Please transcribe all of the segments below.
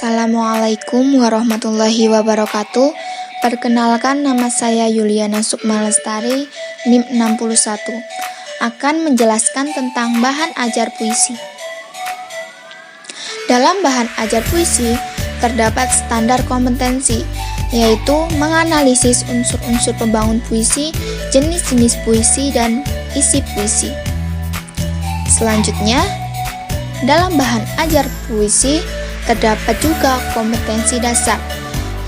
Assalamualaikum warahmatullahi wabarakatuh. Perkenalkan, nama saya Yuliana Sukma Lestari, NIM 61. Akan menjelaskan tentang bahan ajar puisi. Dalam bahan ajar puisi, terdapat standar kompetensi, yaitu menganalisis unsur-unsur pembangun puisi, jenis-jenis puisi, dan isi puisi. Selanjutnya, dalam bahan ajar puisi, terdapat juga kompetensi dasar,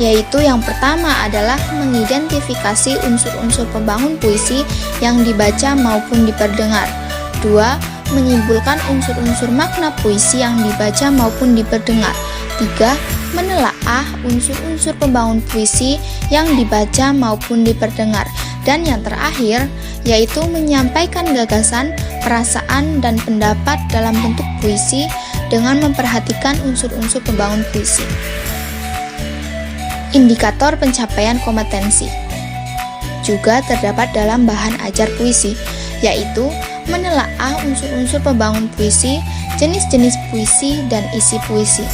yaitu yang pertama adalah mengidentifikasi unsur-unsur pembangun puisi yang dibaca maupun diperdengar. 2. Menyimpulkan unsur-unsur makna puisi yang dibaca maupun diperdengar. 3. Menelaah unsur-unsur pembangun puisi yang dibaca maupun diperdengar. Dan yang terakhir, yaitu menyampaikan gagasan, perasaan, dan pendapat dalam bentuk puisi dengan memperhatikan unsur-unsur pembangun puisi. Indikator pencapaian kompetensi juga terdapat dalam bahan ajar puisi, yaitu menelaah unsur-unsur pembangun puisi, jenis-jenis puisi, dan isi puisi.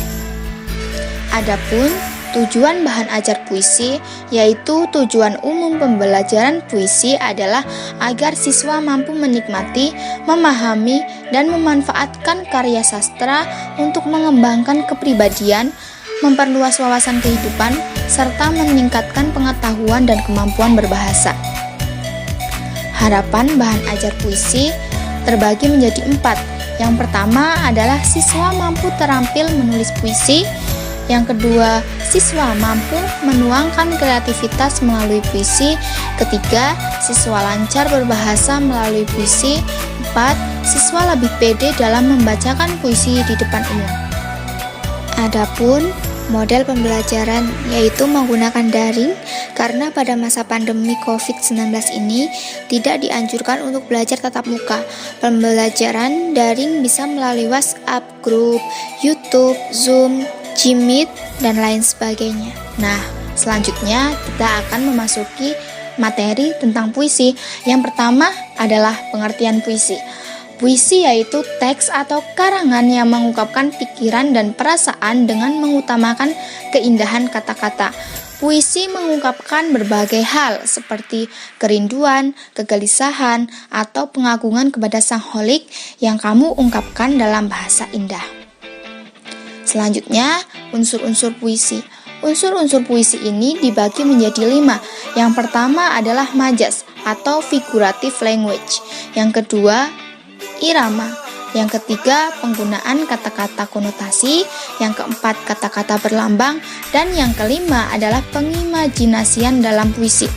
Adapun tujuan bahan ajar puisi, yaitu tujuan umum pembelajaran puisi adalah agar siswa mampu menikmati, memahami, dan memanfaatkan karya sastra untuk mengembangkan kepribadian, memperluas wawasan kehidupan, serta meningkatkan pengetahuan dan kemampuan berbahasa. Harapan bahan ajar puisi terbagi menjadi 4. Yang pertama adalah siswa mampu terampil menulis puisi. Yang kedua, siswa mampu menuangkan kreativitas melalui puisi. Ketiga, siswa lancar berbahasa melalui puisi. 4. Siswa lebih pede dalam membacakan puisi di depan umum. Adapun model pembelajaran yaitu menggunakan daring, karena pada masa pandemi COVID-19 ini tidak dianjurkan untuk belajar tatap muka. Pembelajaran daring bisa melalui WhatsApp, grup, YouTube, Zoom, Jimit, dan lain sebagainya. Nah, selanjutnya kita akan memasuki materi tentang puisi. Yang pertama adalah pengertian puisi. Puisi yaitu teks atau karangan yang mengungkapkan pikiran dan perasaan dengan mengutamakan keindahan kata-kata. Puisi mengungkapkan berbagai hal seperti kerinduan, kegelisahan, atau pengagungan kepada sang holik yang kamu ungkapkan dalam bahasa indah. Selanjutnya, unsur-unsur puisi. Unsur-unsur puisi ini dibagi menjadi 5. Yang pertama adalah majas atau figurative language. Yang kedua, irama. Yang ketiga, penggunaan kata-kata konotasi. Yang keempat, kata-kata berlambang. Dan yang kelima adalah pengimajinasian dalam puisi.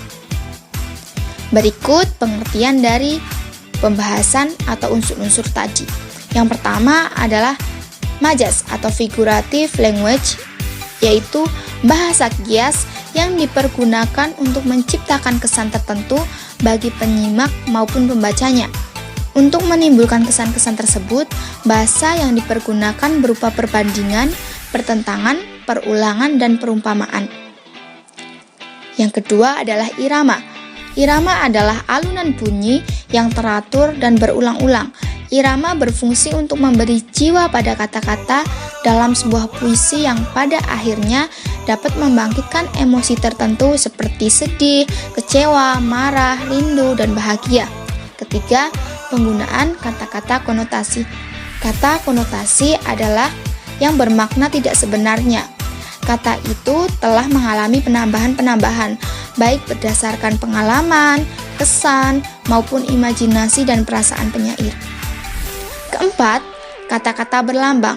Berikut pengertian dari pembahasan atau unsur-unsur tadi. Yang pertama adalah majas atau figurative language, yaitu bahasa kias yang dipergunakan untuk menciptakan kesan tertentu bagi penyimak maupun pembacanya. Untuk menimbulkan kesan-kesan tersebut, bahasa yang dipergunakan berupa perbandingan, pertentangan, perulangan, dan perumpamaan. Yang kedua adalah irama. Irama adalah alunan bunyi yang teratur dan berulang-ulang. Irama berfungsi untuk memberi jiwa pada kata-kata dalam sebuah puisi yang pada akhirnya dapat membangkitkan emosi tertentu seperti sedih, kecewa, marah, rindu, dan bahagia. Ketiga, penggunaan kata-kata konotasi. Kata konotasi adalah yang bermakna tidak sebenarnya. Kata itu telah mengalami penambahan-penambahan, baik berdasarkan pengalaman, kesan, maupun imajinasi dan perasaan penyair. Keempat, kata-kata berlambang.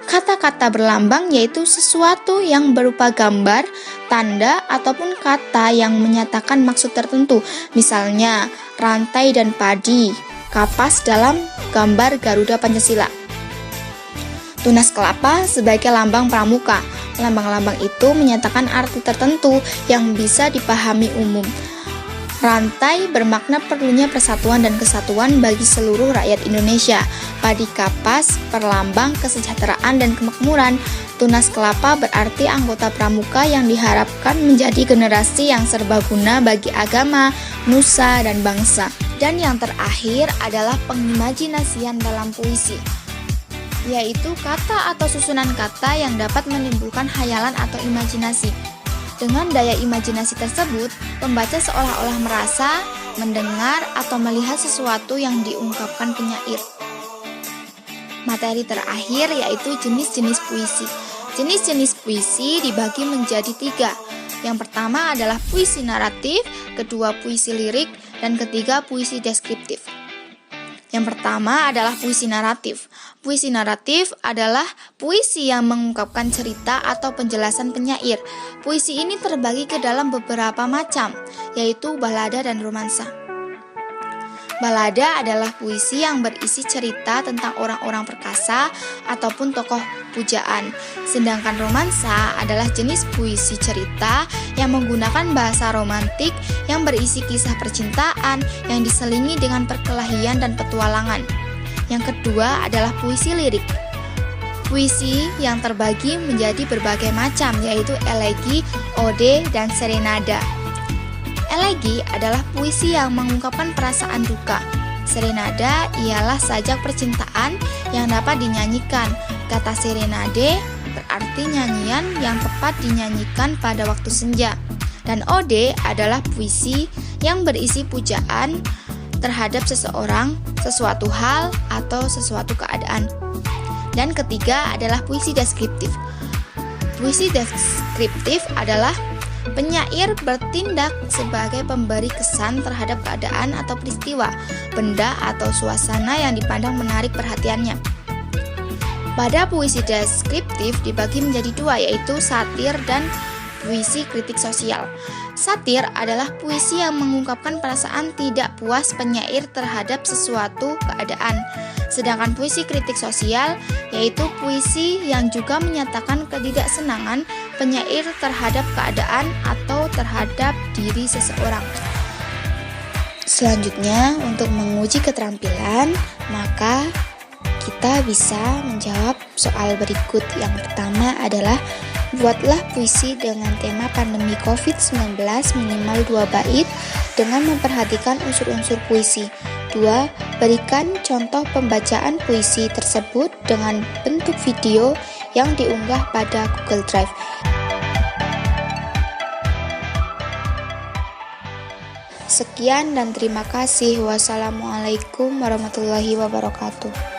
Kata-kata berlambang yaitu sesuatu yang berupa gambar, tanda, ataupun kata yang menyatakan maksud tertentu. Misalnya, rantai dan padi, kapas dalam gambar Garuda Pancasila. Tunas kelapa sebagai lambang pramuka. Lambang-lambang itu menyatakan arti tertentu yang bisa dipahami umum. Rantai bermakna perlunya persatuan dan kesatuan bagi seluruh rakyat Indonesia. Padi kapas perlambang kesejahteraan dan kemakmuran. Tunas kelapa berarti anggota pramuka yang diharapkan menjadi generasi yang serbaguna bagi agama, nusa, dan bangsa. Dan yang terakhir adalah pengimajinasian dalam puisi. yaitu kata atau susunan kata yang dapat menimbulkan khayalan atau imajinasi. Dengan daya imajinasi tersebut, pembaca seolah-olah merasa, mendengar, atau melihat sesuatu yang diungkapkan penyair. Materi terakhir yaitu jenis-jenis puisi. Jenis-jenis puisi dibagi menjadi 3. Yang pertama adalah puisi naratif, kedua puisi lirik, dan ketiga puisi deskriptif. Yang pertama adalah puisi naratif. Puisi naratif adalah puisi yang mengungkapkan cerita atau penjelasan penyair. Puisi ini terbagi ke dalam beberapa macam, yaitu balada dan romansa. Balada adalah puisi yang berisi cerita tentang orang-orang perkasa ataupun tokoh pujaan. Sedangkan romansa adalah jenis puisi cerita yang menggunakan bahasa romantik yang berisi kisah percintaan yang diselingi dengan perkelahian dan petualangan. Yang kedua adalah puisi lirik. Puisi yang terbagi menjadi berbagai macam, yaitu elegi, ode, dan serenada. Elegi adalah puisi yang mengungkapkan perasaan duka. Serenada ialah sajak percintaan yang dapat dinyanyikan. Kata serenade berarti nyanyian yang tepat dinyanyikan pada waktu senja. Dan ode adalah puisi yang berisi pujaan terhadap seseorang, sesuatu hal, atau sesuatu keadaan. Dan ketiga adalah puisi deskriptif. Puisi deskriptif adalah penyair bertindak sebagai pemberi kesan terhadap keadaan atau peristiwa, benda atau suasana yang dipandang menarik perhatiannya. Pada puisi deskriptif dibagi menjadi 2, yaitu satir dan puisi kritik sosial. Satir adalah puisi yang mengungkapkan perasaan tidak puas penyair terhadap sesuatu keadaan. Sedangkan puisi kritik sosial yaitu puisi yang juga menyatakan ketidaksenangan penyair terhadap keadaan atau terhadap diri seseorang. Selanjutnya, untuk menguji keterampilan, maka kita bisa menjawab soal berikut. Yang pertama adalah buatlah puisi dengan tema pandemi COVID-19 minimal 2 bait dengan memperhatikan unsur-unsur puisi. 2. Berikan contoh pembacaan puisi tersebut dengan bentuk video yang diunggah pada Google Drive. Sekian dan terima kasih. Wassalamualaikum warahmatullahi wabarakatuh.